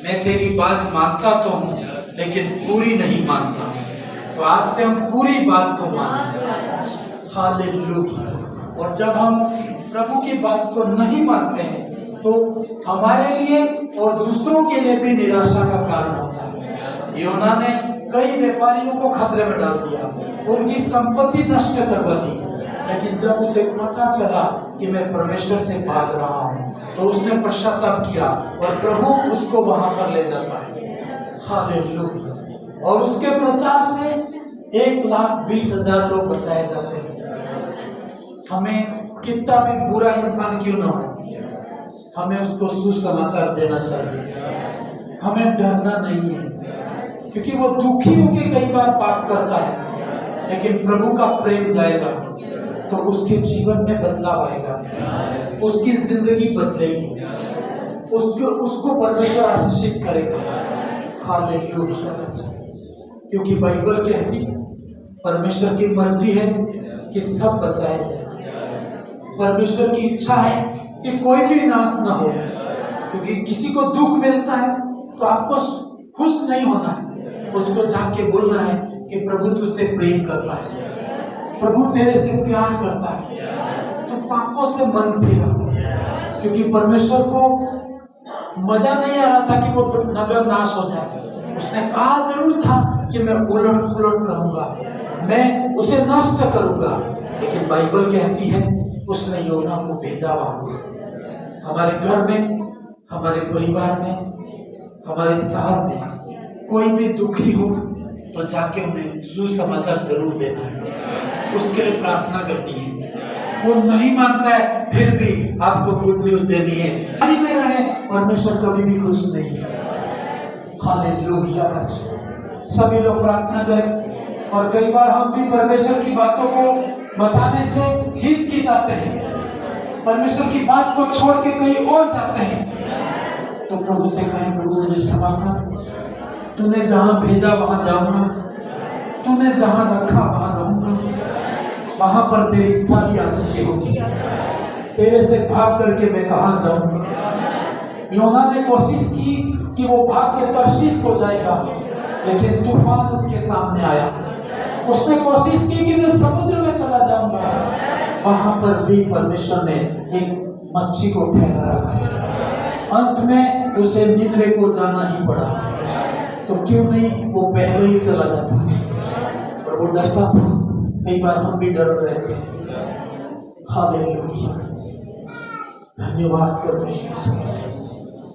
मैं तेरी बात मानता तो हूँ लेकिन पूरी नहीं मानता, तो आज से हम पूरी बात को मानेंगे। हालेलुया। और जब हम प्रभु की बात को नहीं मानते हैं तो हमारे लिए और दूसरों के लिए भी निराशा का कारण होता है। योना ने कई व्यापारियों को खतरे में डाल दिया, उनकी संपत्ति नष्ट करवा दी, लेकिन जब उसे पता चला कि मैं परमेश्वर से भाग रहा हूँ तो उसने पश्चाताप किया और प्रभु उसको वहां पर ले जाता है। हालेलुया। और उसके प्रचार से 1,20,000 लोग बचाए जाते हैं। हमें कितना भी बुरा इंसान क्यों ना हो, हमें उसको सुसमाचार देना चाहिए। हमें डरना नहीं है, क्योंकि वो दुखी होकर कई बार पाप करता है, लेकिन प्रभु का प्रेम जाएगा तो उसके जीवन में बदलाव आएगा, उसकी जिंदगी बदलेगी, उसको परमेश्वर आशीषित करेगा। हालेलुया। क्योंकि बाइबल कहती परमेश्वर की मर्जी है कि सब बचाए जाए। परमेश्वर की इच्छा है कि कोई भी नाश ना हो, क्योंकि किसी को दुख मिलता है तो आपको खुश नहीं होना है, उसको जाके बोलना है कि प्रभु तुझसे प्रेम करता है, प्रभु तेरे से प्यार करता है, तो पापों से मन फेरा। क्योंकि परमेश्वर को मजा नहीं आ रहा था कि वो नगर नाश हो जाए। उसने कहा जरूर था कि मैं उलट पुलट करूंगा, मैं उसे नष्ट करूंगा, लेकिन बाइबल कहती है उसने योना को भेजा वहां। हमारे घर में, हमारे परिवार में, हमारे शहर में कोई भी दुखी हो तो जाके उन्हें सुसमाचार जरूर देना है, उसके लिए प्रार्थना करनी है। वो नहीं मानता है फिर भी आपको गुड न्यूज देनी है। पानी में रहे, परमेश्वर कभी भी खुश नहीं है। हालेलुया। सभी लोग प्रार्थना करें। और कई बार हम भी परमेश्वर की बातों को बताने से हिचकिचाते हैं, परमेश्वर की बात को छोड़ के कहीं और जाते हैं, तो प्रभु से कहें प्रभु मुझे क्षमा कर, तूने जहां भेजा वहां जाऊंगा, तूने जहां रखा वहां रहूंगा, वहां पर तेरी सारी आशीष होगी, तेरे से भाग करके मैं कहां जाऊंगा। योना ने कोशिश की कि वो भाग के तर्शीश को जाएगा, लेकिन तूफान उसके सामने आया। उसने कोशिश की कि मैं समुद्र में चला जाऊंगा, वहां पर भी परमेश्वर ने एक मच्छी को ठहरा रखा। अंत में उसे निनवे को जाना ही पड़ा, तो क्यों नहीं वो पहले ही चला जाता। और वो डरता था। कई बार हम भी डर रहे थे। हालेलुया। धन्यवाद परमेश्वर।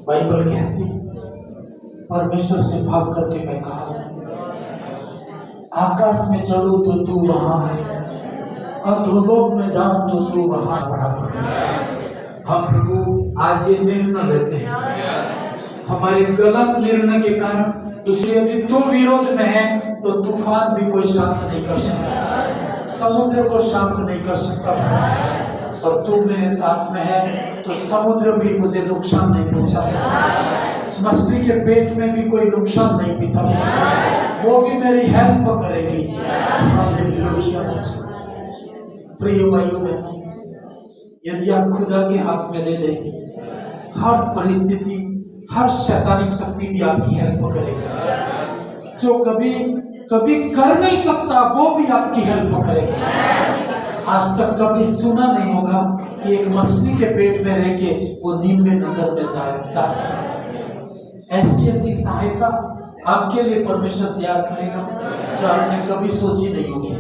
बाइबल कहती परमेश्वर से भाग करके मैं कहा जाऊं, आकाश में चढ़ूं तो तू वहां है, अधोलोक में जाऊं तो तू वहां खड़ा है। हम प्रभु आज ये निर्णय लेते हैं, हमारे गलत निर्णय के कारण दूसरे यदि तू विरोध में है तो तूफान भी कोई शांत नहीं कर सकता, समुद्र को शांत नहीं कर सकता। और तू मेरे साथ में है तो समुद्र भी मुझे नुकसान नहीं पहुंचा सकता, मछली के पेट में भी कोई नुकसान नहीं पहुंचा सकता, वो भी मेरी हेल्प करेगी। प्रिय भाइयों बहनों, यदि आप खुदा के हाथ में दे देंगे, हर परिस्थिति, हर शैतानिक शक्ति भी आपकी हेल्प करेगी। जो कभी कभी कर नहीं सकता वो भी आपकी हेल्प करेगा। आज तक कभी सुना नहीं होगा कि एक मछली के पेट में रह के वो नीनवे नगर में जा सकता। ऐसी सहायता आपके लिए परमेश्वर तैयार करेगा जो आपने कभी सोची नहीं होगी।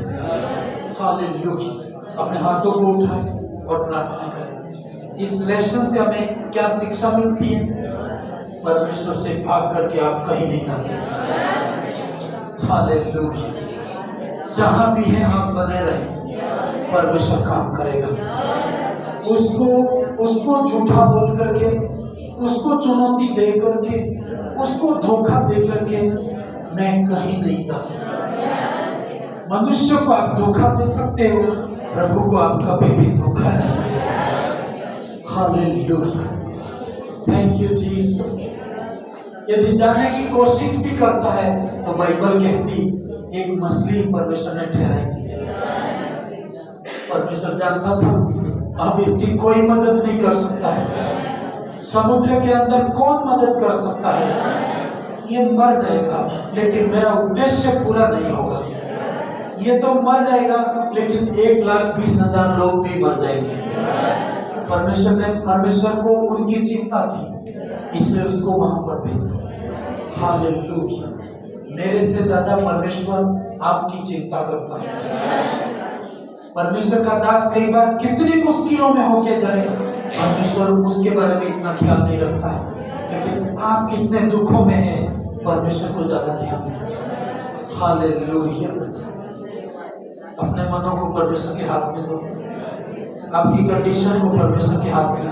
हालेलुया। अपने हाथों को उठाएं और प्रार्थना करें। इस लेसन से हमें क्या शिक्षा मिलती है? परमेश्वर से भाग करके आप कहीं नहीं जा सकते। हालेलुया। जहां भी हैं आप बने रहें, परमेश्वर काम करेगा। उसको झूठा बोल करके, उसको चुनौती दे करके, उसको धोखा दे करके मैं कहीं नहीं जा सकता। मनुष्य को आप धोखा दे सकते हो, प्रभु को आप कभी भी धोखा नहीं दे सकते। हालेलुया। Thank you Jesus. यदि जाने की कोशिश भी करता है तो बाइबल कहती एक मछली परमेश्वर ने ठहराई थी। परमेश्वर जानता था अब इसकी कोई मदद नहीं कर सकता है, समुद्र के अंदर कौन मदद कर सकता है? ये मर जाएगा लेकिन मेरा उद्देश्य पूरा नहीं होगा। ये तो मर जाएगा लेकिन 1,20,000 लोग भी मर जाएंगे। परमेश्वर को उनकी चिंता थी, इसलिए उसको वहां पर भेजा। हालेलुया। मेरे से ज्यादा परमेश्वर आपकी चिंता करता है। परमेश्वर का दास कई बार कितनी मुश्किलों में होके जाए, परमेश्वर उसके बारे में इतना ख्याल नहीं रखता है। लेकिन आप कितने दुखों में हैं, परमेश्वर को ज्यादा ध्यान दें। हालेलुया। अपने मनों को परमेश्वर के हाथ में दो, आपकी कंडीशन को परमेश्वर के हाथ में दो,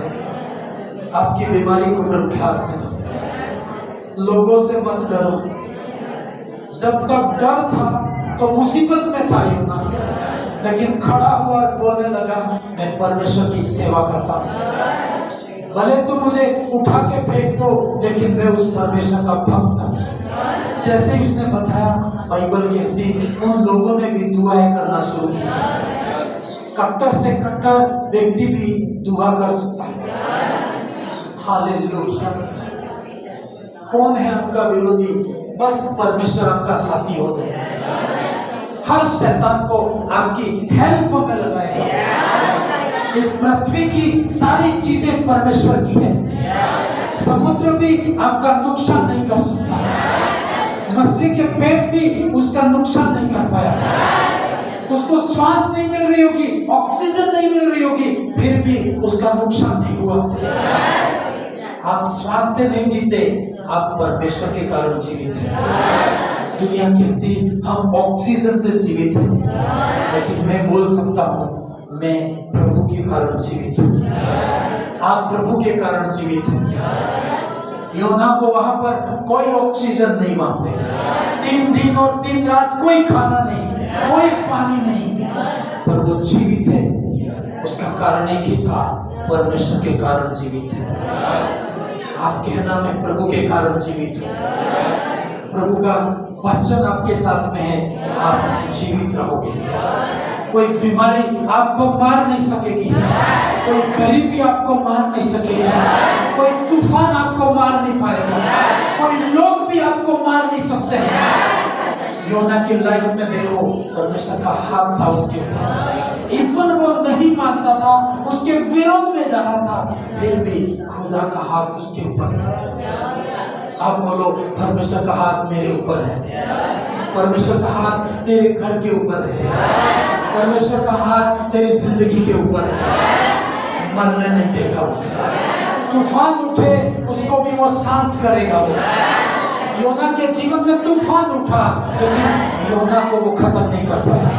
आपकी बीमारी को प्रभु के हाथ में दो। लोगों से मत डरो। जब तक डर था तो मुसीबत में था यूना, लेकिन खड़ा हुआ और बोलने लगा, मैं परमेश्वर की सेवा करता हूँ। भले तो मुझे उठा के फेंक दो, लेकिन मैं उस परमेश्वर का भक्त हूँ। जैसे ही उसने बताया, बाइबल कहती उन लोगों ने भी दुआएं करना शुरू की। कट्टर से कट्टर व्यक्ति भी दुआ कर सकता है। हालेलुया। कौन है आपका विरोधी? बस परमेश्वर आपका साथी हो जाए। हर शैतान को आपकी हेल्प में लगाएगा। इस पृथ्वी की सारी चीजें परमेश्वर की है। समुद्र भी आपका नुकसान नहीं कर सकता। मछली के पेट भी उसका नुकसान नहीं कर पाया। उसको श्वास नहीं मिल रही होगी, ऑक्सीजन नहीं मिल रही होगी, फिर भी उसका नुकसान नहीं हुआ। आप श्वास से नहीं जीते, आप परमेश्वर के कारण जीवित हैं। दुनिया कहती हम ऑक्सीजन से जीवित हैं, लेकिन मैं बोल सकता हूँ मैं प्रभु के कारण जीवित हूँ। आप प्रभु के कारण जीवित हैं। योना को वहां पर कोई ऑक्सीजन नहीं, वहां पे 3 दिन और 3 रात कोई खाना नहीं, कोई पानी नहीं, पर वो जीवित है। उसका कारण एक ही था, परमेश्वर के कारण जीवित है। आप कहना मैं प्रभु के कारण जीवित हूँ। प्रभु का वचन आपके साथ में है, आप जीवित रहोगे। कोई बीमारी आपको मार नहीं सकेगी, कोई गरीबी आपको मार नहीं सकेगी, कोई तूफान आपको मार नहीं पाएगा, कोई लोग भी आपको मार नहीं सकते हैं। योना की लाइफ में देखो, परमेश्वर का हाथ था उसके ऊपर। इवन वो नहीं मानता था, उसके विरोध में जा रहा था, फिर भी खुदा का हाथ उसके ऊपर। आप बोलो, परमेश्वर का हाथ मेरे ऊपर है। परमेश्वर का हाथ तेरे घर के ऊपर है। परमेश्वर का हाथ तेरी जिंदगी के ऊपर है। मरने नहीं देगा वो। तूफान उठे उसको भी वो शांत करेगा वो। योना के जीवन में तूफान उठा, लेकिन योना को वो खत्म नहीं कर पाया।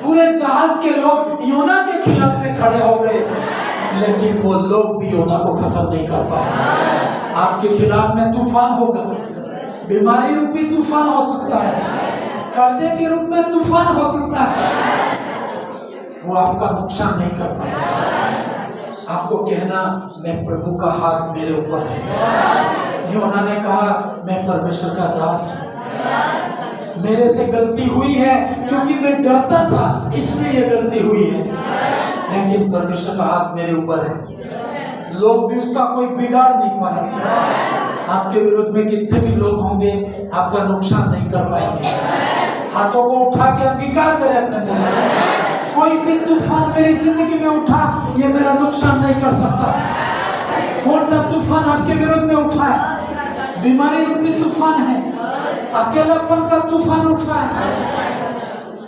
पूरे जहाज के लोग योना के खिलाफ में खड़े हो गए, लेकिन वो लोग भी योना को खत्म नहीं कर पाए। आपके खिलाफ में तूफान होगा, बीमारी रूपी तूफान हो सकता है, कर्जे के रूप में तूफान हो सकता है, वो आपका नुकसान नहीं कर पाएगा। आपको कहना मैं प्रभु का हाथ मेरे ऊपर है। योना ने कहा मैं परमेश्वर का दास हूँ, मेरे से गलती हुई है क्योंकि मैं डरता था, इसलिए ये गलती हुई है, लेकिन परमेश्वर का हाथ मेरे ऊपर है। लोग भी उसका कोई बिगाड़ नहीं पाए। आपके विरोध में कितने भी लोग होंगे, आपका नुकसान नहीं कर पाएंगे। हाथों को उठा के अंगीकार करें अपने मुंह से, कोई भी तूफान मेरी जिंदगी में उठा, ये मेरा नुकसान नहीं कर सकता। कौन सा तूफान आपके विरोध में उठा है? बीमारी रूपी तूफान है, अकेलापन का तूफान उठा है,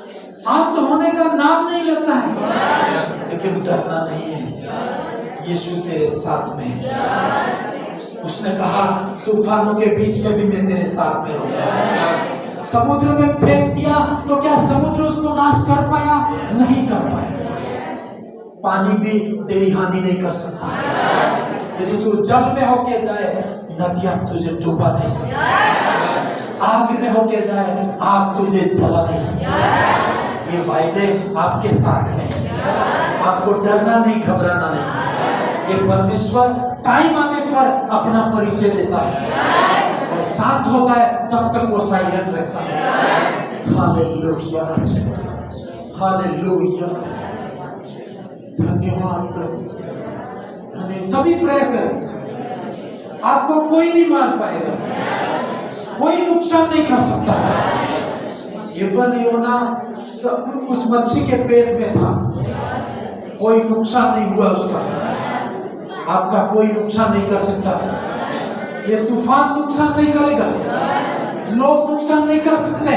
शांत होने का नाम नहीं लेता है, लेकिन डरना नहीं है। यीशु तेरे साथ में है। उसने कहा तूफानों के बीच में भी मैं तेरे साथ में रहूंगा। समुद्र में फेंक दिया तो क्या समुद्र उसको नाश कर पाया? नहीं कर पाया। पानी भी तेरी हानि नहीं कर सकता। यदि तू जल में होके जाए, नदियां तुझे डूबा नहीं सकती। आग में होके जाए, आग तुझे जला नहीं सकती। ये वायदे आपके साथ में है। आपको डरना नहीं, घबराना नहीं। ये परमेश्वर टाइम आने पर अपना परिचय देता है और शांत होता है, तब तक वो साइलेंट रहता है। Hallelujah, hallelujah. धन्यवाद प्रभु, सभी प्रेयर करें। आपको कोई नहीं मार पाएगा, कोई नुकसान नहीं कर सकता। ये पर योना उस मच्छी के पेट में था, कोई नुकसान नहीं हुआ उसका। आपका कोई नुकसान नहीं कर सकता। ये तूफान नुकसान नहीं करेगा, लोग नुकसान नहीं कर सकते,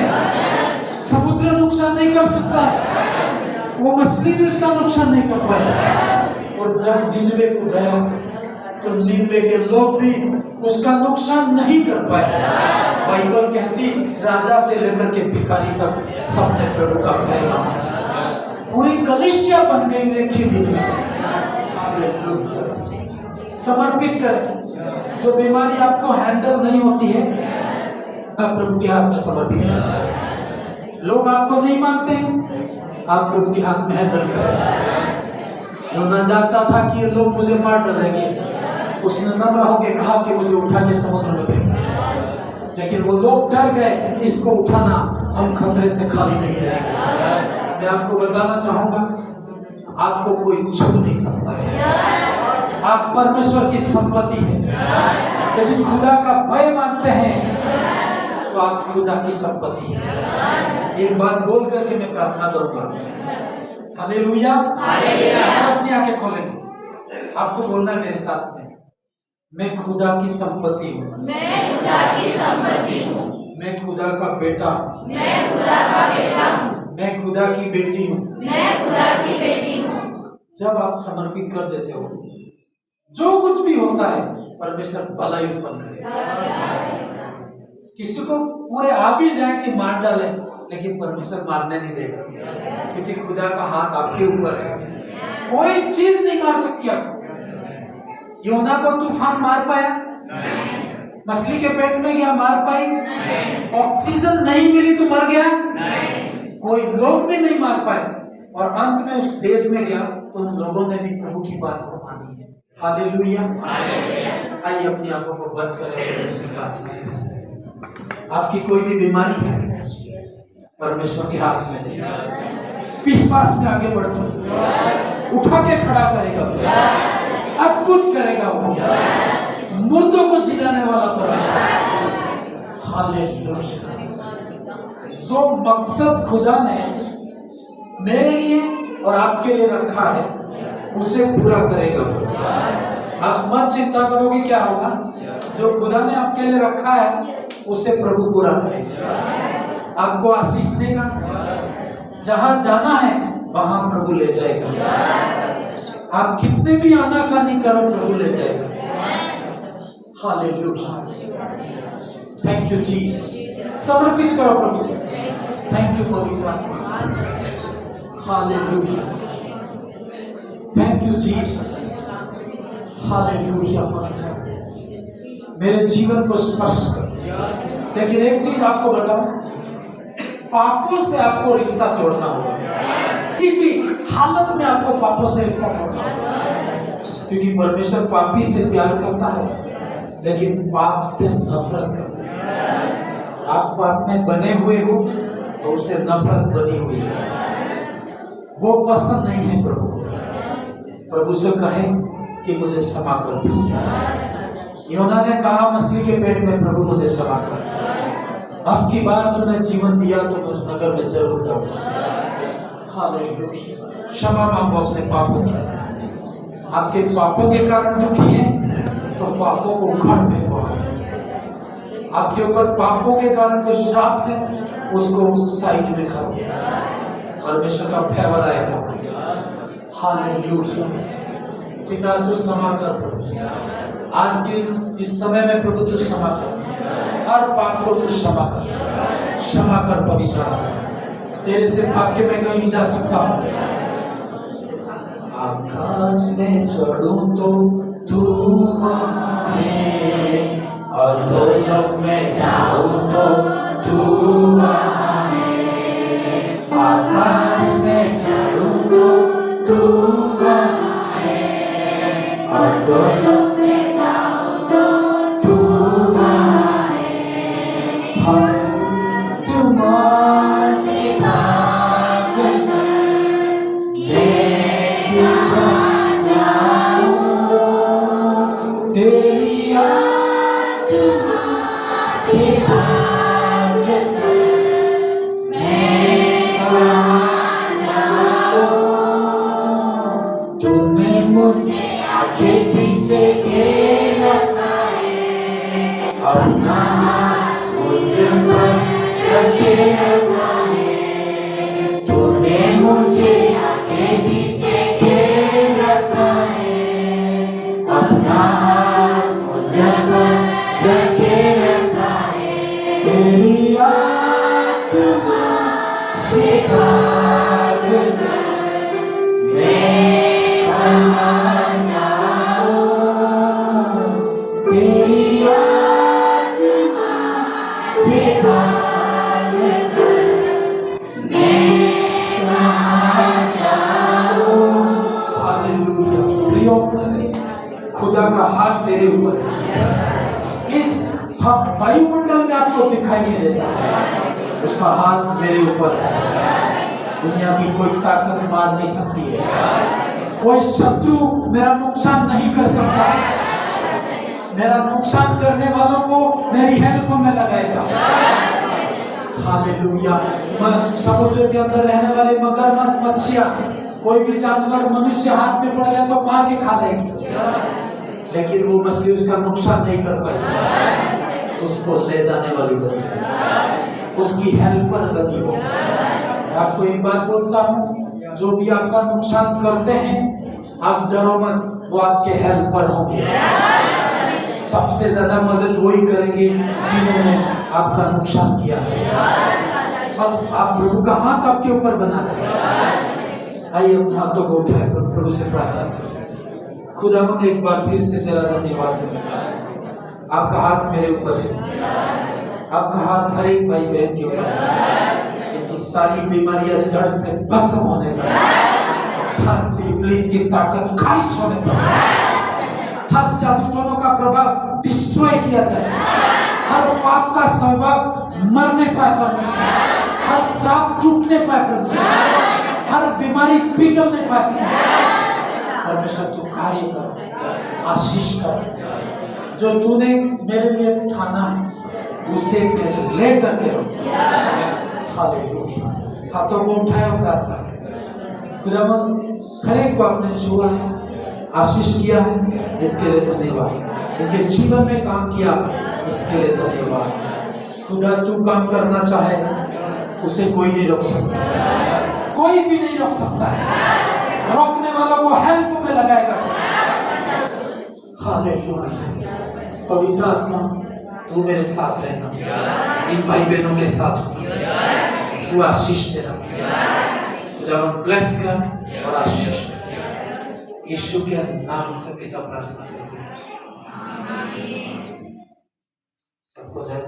समुद्र नुकसान नहीं कर सकता है, वो मछली भी उसका नुकसान नहीं कर पाया। और जब निनवे को गया तो निनवे के लोग भी उसका नुकसान नहीं कर पाए। बाइबल कहती राजा से लेकर के भिखारी तक सबने प्रभु का पहला पूरी कलीसिया बन गई एक ही दिन में। समर्पित करें। जो बीमारी आपको हैंडल नहीं होती है, आप प्रभु के हाथ में समर्पित करें। लोग आपको नहीं मानते हैं, आप प्रभु के हाथ में हैंडल करें। जो न जानता था कि ये लोग मुझे मार डालेंगे, उसने नम्र होकर कहा कि मुझे उठा के समुद्र में फेंक। लेकिन वो लोग डर गए, इसको उठाना, हम खतरे से खाली नहीं रहेंगे। मैं आपको बताना चाहूंगा, आपको कोई छू नहीं सकता है। आप परमेश्वर की संपत्ति है। यदि खुदा का भय मानते हैं तो आप खुदा की संपत्ति है। एक बात बोल करके मैं प्रार्थना करूंगा। हालेलुया। अपनी आंखें खोलेंगे, आपको बोलना है मेरे साथ में, मैं खुदा की संपत्ति हूँ, मैं खुदा की संपत्ति हूँ, मैं खुदा का बेटा, मैं खुदा का बेटा हूँ, मैं खुदा की बेटी हूँ, मैं खुदा की बेटी हूँ। जब आप समर्पित कर देते हो, जो कुछ भी होता है परमेश्वर भलाई उत्पन्न करेगा। किसी को पूरे आ भी जाए कि मार डाले, लेकिन परमेश्वर मारने नहीं देगा, क्योंकि खुदा का हाथ आपके ऊपर है। कोई चीज नहीं मार सकती आपको। योना को तूफान मार पाया? मछली के पेट में गया, मार पाई? ऑक्सीजन नहीं मिली तो मर गया? कोई लोग भी नहीं मार पाए। और अंत में उस देश में गया तो उन लोगों ने भी प्रभु की बात को मानी है। हालेलुया। आइए अपनी आंखों को बंद करें। आपकी कोई भी बीमारी है, परमेश्वर के हाथ में नहीं। विश्वास में आगे बढ़ते, उठा के खड़ा करेगा, अद्भुत करेगा वो, मुर्दों को जिलाने वाला परमेश्वर। हालेलुया। जो मकसद खुदा ने मेरे लिए और आपके लिए रखा है, उसे पूरा करेगा। आप मत चिंता करोगे क्या होगा। जो खुदा ने आपके लिए रखा है, उसे प्रभु पूरा करेगा। आपको आशीष देगा, जहां जाना है वहां प्रभु ले जाएगा। आप कितने भी आनाकानी करो, प्रभु ले जाएगा। हालेलुया। Thank you Jesus. समर्पित करो प्रभु से। थैंक यू पवित्र आत्मा। Hallelujah. Thank you Jesus. Hallelujah. मेरे जीवन को स्पर्श कर। लेकिन एक चीज आपको बताऊं, पापों से आपको रिश्ता तोड़ना होगा। किसी भी हालत में आपको पापों से रिश्ता तोड़ना होगा, क्योंकि परमेश्वर पापी से प्यार करता है, लेकिन पाप से नफरत करता है। आप पाप में बने हुए हो तो उससे नफरत बनी हुई है, वो पसंद नहीं है प्रभु को। प्रभु से कहे कि मुझे क्षमा कर दो। योना ने कहा मछली के पेट में, प्रभु मुझे क्षमा कर, अब की बार तूने जीवन दिया तो मैं उस नगर में जरूर जाऊंगा। हालेलुया। क्षमा मांगो अपने पापों की। आपके पापों के कारण दुखी है तो पापों को उखाड़ फेंको। आपके ऊपर पापों के कारण कोई श्राप है, उसको साइड में करो। परमेश्वर का फेवर आएगा। हालेलुया। पिता तू क्षमा कर, आज के इस समय में प्रभु तू क्षमा कर, हर पाप को तू क्षमा कर, क्षमा कर पवित्र। तेरे से भाग्य में कहीं जा सकता हूँ। आकाश में चढ़ूं तो तू वहाँ है, और दो लोक में जाऊं तो तू वहाँ है। आकाश में चढ़ूं तो तू वहाँ है, और दो लोक में जाऊं तो तू वहाँ है। हर तुम्हारी बात कर देखा जाऊं, अपना हाथ मुझ पर रखे रखा है। तूने मुझे आगे पीछे घेरे रखा है। अपना हाथ मुझ पर रखे रखा है। तेरी आत्मा से भाग कर मैं कहाँ जाऊं। तेरी आत्मा से भाग कर मैं कहाँ जाऊं। हालेलुया। प्रियो, खुदा का हाथ तेरे ऊपर है। इस वायुमंडल में आपको दिखाई नहीं देता है, उसका हाथ मेरे ऊपर है। दुनिया की कोई ताकत मार नहीं सकती है, कोई शत्रु मेरा नुकसान नहीं कर सकता। मेरा नुकसान करने वालों को मेरी हेल्प में लगाएगा। हालेलुया। समुद्र के अंदर रहने वाले मगरमच्छ, मच्छियां, कोई भी जानवर मनुष्य हाथ में पड़ गया तो मार के खा जाएगी, लेकिन वो मछली उसका नुकसान नहीं कर पाई। उसको ले जाने वाली बनी, उसकी हेल्पर बनी हो। आपको एक बात बोलता हूँ, जो भी आपका नुकसान करते हैं, आप डरो मत, वो आपके हेल्पर होंगे। सबसे ज्यादा मदद वही करेंगे जिन्होंने आपका नुकसान किया है। बस आप प्रभु का हाथ आपके ऊपर बना रहे। आइए अपने हाथों को उठाए, प्रभु से प्रार्थना करें। खुदावंद, एक बार फिर से तेरा धन्यवाद है। आपका हाथ मेरे ऊपर है, आपका हाथ हर एक भाई बहन के ऊपर है। इनकी सारी बीमारियां जड़ से भस्म होने पर, हर इब्लीस की ताकत खारिज होने पर, हर जादूटोनों का प्रभाव डिस्ट्रॉय किया जाए। हर पाप का स्वभाव मरने पाए परमेश्वर, हर श्राप टूटने पाए परमेश्वर, हर बीमारी पिघलने पाए परमेश्वर। तू कार्य कर, आशीष कर। जो तूने मेरे लिए ठाना है उसे ले करके रखो। हालेलुया। हाथों को उठाए और प्रार्थना करें। खुदावंद, हर एक को आपने छुआ है, आशीष किया है, इसके लिए धन्यवाद। इनके जीवन में काम किया, इसके लिए धन्यवाद। खुदा, तू काम करना चाहे उसे कोई नहीं रोक सकता, कोई भी नहीं रोक सकता है। रोकने वालों को हेल्प में लगाएगा। हालेलुया। पवित्र आत्मा, तू मेरे साथ रहना, इन भाई बहनों के साथ तू आशीष देना। खुदावंद, ब्लेस कर और आशीष कर। यीशु के नाम से पिता प्रार्थना करते हैं। सबको जय।